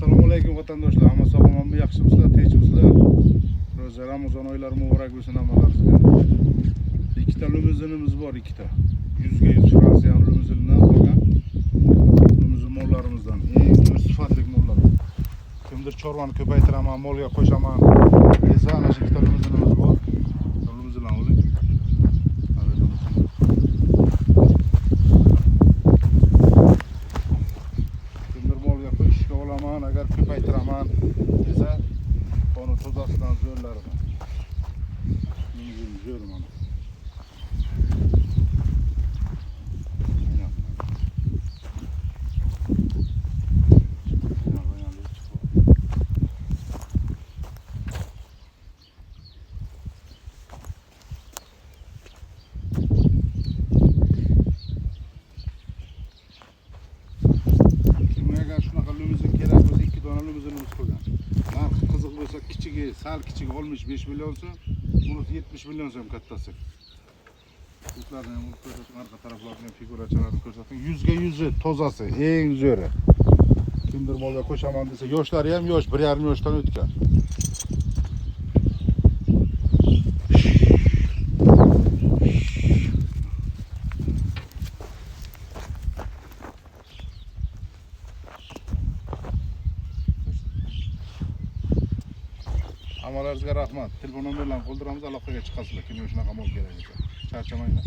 Assalomu alaykum vatandoshlar. Hamma sog'lommi, yaxshimisizlar, tinchmisizlar? Ro'za Ramazon oylari muborak bo'lsin hammalaringizga. Ikkita limuzinimiz bor, ikkita. 100 Fransiya limuzinidan qolgan. Limuzin mollarimizdan eng zo'r sifatli mollar. Kimdir chorvani ko'paytiraman, molga qo'shaman desa, ana shu ikkita limuzinimiz bor. Limuzinlar o'zi. Agar ko'paytiraman desa, qoni tozasidan zo'rlaridan. Limuzin zo'r mana. Narxi qiziq bo'lsa, kichigi, sal kichigi olmuş 5 milyon so'm, bunisi 70 milyon so'm kattasi. Ko'klarni ham ko'rsating, arqa taraflardan figurachalarni ko'rsating. 100 ga 100 tozasi, eng zo'ri. Kimdir molga qo'shaman desa, yoshlari ham yosh, 1,5 yoshdan o'tgan. Hammalaringizga rahmat. Telefon nomerlarini qoldiramiz, aloqaga chiqasizlar. Kim shunaqa mol kerak bo'lsa. Charchamanglar.